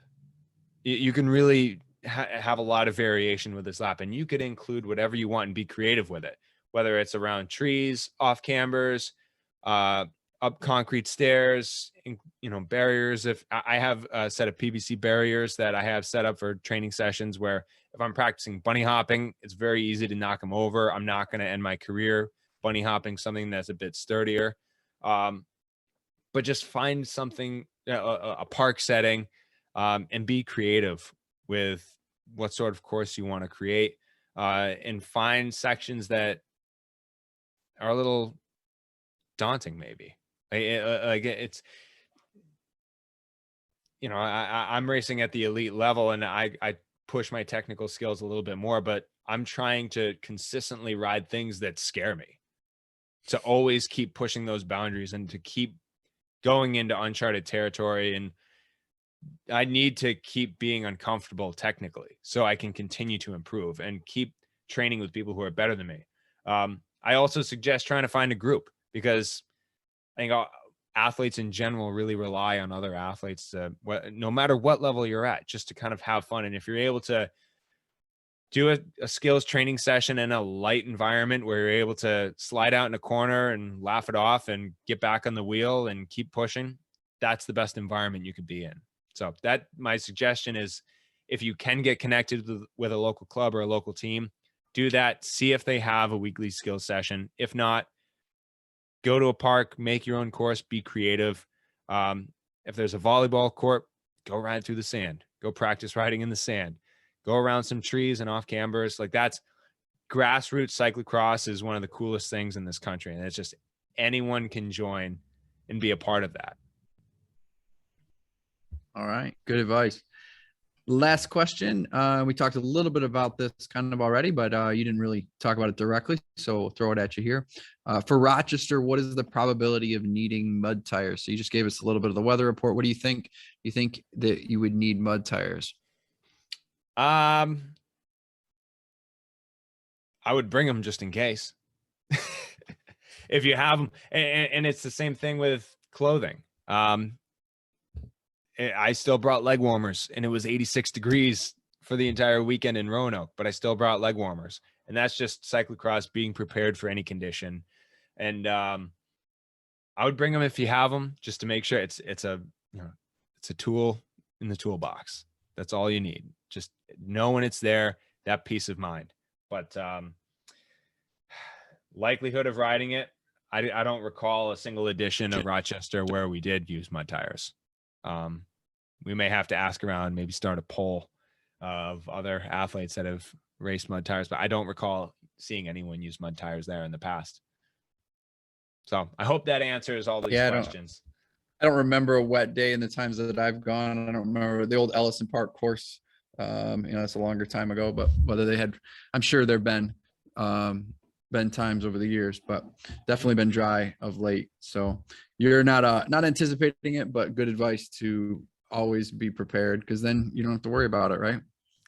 You can really have a lot of variation with this lap, and you could include whatever you want and be creative with it, whether it's around trees, off cambers, up concrete stairs, barriers. If I have a set of PVC barriers that I have set up for training sessions where if I'm practicing bunny hopping, it's very easy to knock them over. I'm not going to end my career bunny hopping something that's a bit sturdier. But just find something, a park setting, and be creative with what sort of course you want to create, and find sections that are a little daunting, maybe. Like it's, I'm racing at the elite level, and I push my technical skills a little bit more, but I'm trying to consistently ride things that scare me, to always keep pushing those boundaries and to keep going into uncharted territory. And I need to keep being uncomfortable technically so I can continue to improve and keep training with people who are better than me. I also suggest trying to find a group, because I think athletes in general really rely on other athletes no matter what level you're at, just to kind of have fun. And if you're able to do a skills training session in a light environment where you're able to slide out in a corner and laugh it off and get back on the wheel and keep pushing, that's the best environment you could be in. So that, my suggestion is, if you can get connected with a local club or a local team, do that. See if they have a weekly skills session. If not, go to a park, make your own course, be creative. If there's a volleyball court, go ride through the sand, go practice riding in the sand, go around some trees and off cambers. Like, that's grassroots cyclocross is one of the coolest things in this country. And it's just, anyone can join and be a part of that. All right. Good advice. Last question. We talked a little bit about this kind of already, but you didn't really talk about it directly. So we'll throw it at you here. For Rochester, what is the probability of needing mud tires? So you just gave us a little bit of the weather report. What do you think? You think that you would need mud tires? I would bring them just in case. If you have them, and it's the same thing with clothing. I still brought leg warmers, and it was 86 degrees for the entire weekend in Roanoke, but I still brought leg warmers. And that's just cyclocross, being prepared for any condition. And I would bring them if you have them, just to make sure it's a tool in the toolbox. That's all you need. Just know when it's there, that peace of mind. But likelihood of riding it, I don't recall a single edition of Rochester where we did use mud tires. We may have to ask around, maybe start a poll of other athletes that have raced mud tires, but I don't recall seeing anyone use mud tires there in the past. So I hope that answers all these questions. I don't remember a wet day in the times that I've gone. I don't remember the old Ellison Park course. That's a longer time ago, but whether they had, I'm sure there've been times over the years, but definitely been dry of late. So you're not anticipating it, but good advice to always be prepared, because then you don't have to worry about it, right?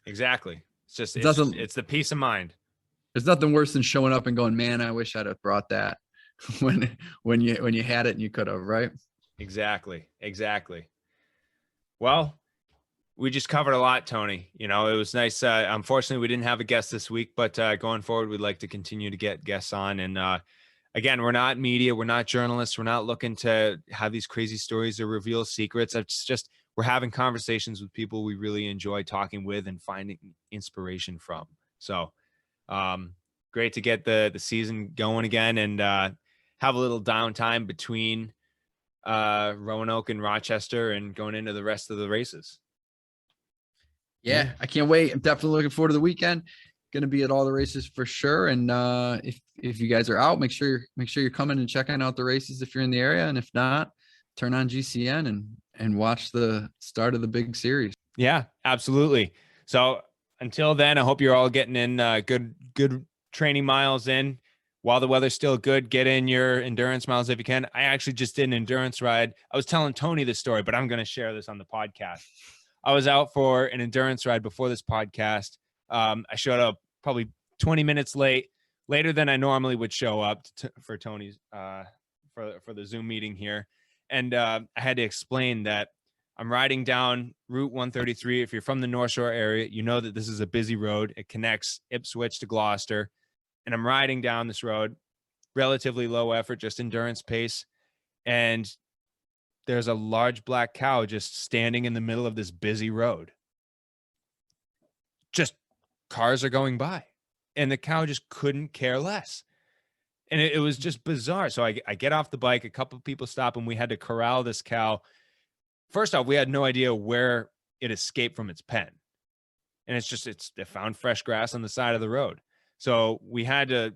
Exactly. It's the peace of mind. There's nothing worse than showing up and going, man, I wish I'd have brought that when you had it and you could have, right? Exactly. Well, we just covered a lot, Tony. It was nice. Unfortunately, we didn't have a guest this week, but going forward, we'd like to continue to get guests on. And again, we're not media, we're not journalists, we're not looking to have these crazy stories or reveal secrets. It's just, we're having conversations with people we really enjoy talking with and finding inspiration from. So great to get the season going again, and have a little downtime between Roanoke and Rochester and going into the rest of the races. Yeah, I can't wait. I'm definitely looking forward to the weekend. Going to be at all the races for sure. And if you guys are out, make sure you're coming and checking out the races if you're in the area. And if not, turn on GCN and watch the start of the big series. Yeah, absolutely. So until then, I hope you're all getting in good training miles in. While the weather's still good, get in your endurance miles if you can. I actually just did an endurance ride. I was telling Tony this story, but I'm going to share this on the podcast. I was out for an endurance ride before this podcast. I showed up probably 20 minutes later than I normally would show up for Tony's for the Zoom meeting here. And I had to explain that I'm riding down Route 133. If you're from the North Shore area, you know that this is a busy road. It connects Ipswich to Gloucester. And I'm riding down this road, relatively low effort, just endurance pace. And there's a large black cow just standing in the middle of this busy road. Just cars are going by, and the cow just couldn't care less. And it was just bizarre. So I get off the bike, a couple of people stop, and we had to corral this cow. First off, we had no idea where it escaped from its pen. And it found fresh grass on the side of the road. So we had to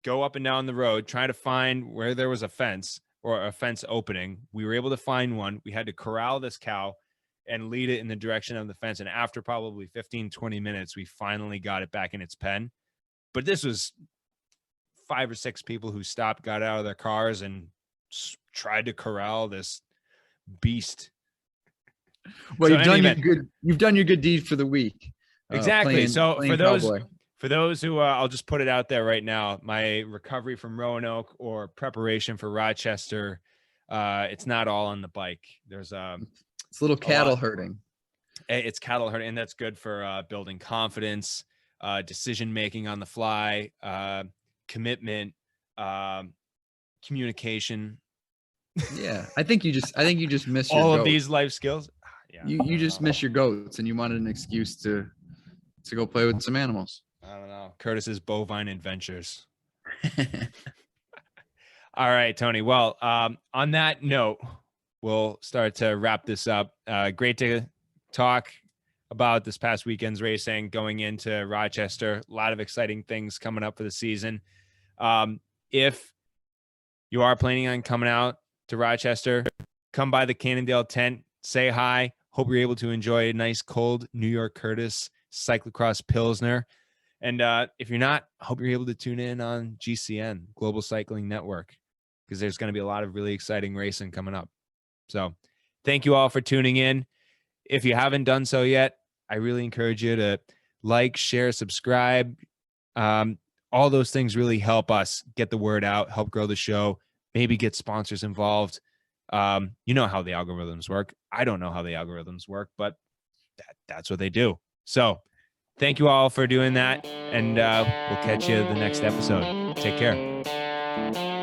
go up and down the road, try to find where there was a fence or a fence opening. We were able to find one. We had to corral this cow and lead it in the direction of the fence. And after probably 15, 20 minutes, we finally got it back in its pen. But this was 5 or 6 people who stopped, got out of their cars, and tried to corral this beast. Well, you've done your good deed for the week. Exactly. So for those cowboy. For those who, I'll just put it out there right now, my recovery from Roanoke or preparation for Rochester, it's not all on the bike. There's it's a little cattle herding. It's cattle herding, and that's good for building confidence, decision-making on the fly, commitment, communication. Yeah. I think you just missed all your of these life skills. Yeah. You just miss your goats, and you wanted an excuse to go play with some animals. I don't know. Curtis's bovine adventures. All right, Tony. Well, on that note, we'll start to wrap this up. Great to talk about this past weekend's racing going into Rochester. A lot of exciting things coming up for the season. If you are planning on coming out to Rochester, come by the Cannondale tent, say hi. Hope you're able to enjoy a nice cold New York Curtis cyclocross Pilsner. And if you're not, I hope you're able to tune in on GCN, Global Cycling Network, because there's going to be a lot of really exciting racing coming up. So thank you all for tuning in. If you haven't done so yet, I really encourage you to like, share, subscribe. All those things really help us get the word out, help grow the show, maybe get sponsors involved. You know how the algorithms work. I don't know how the algorithms work, but that's what they do. So thank you all for doing that, and we'll catch you the next episode. Take care.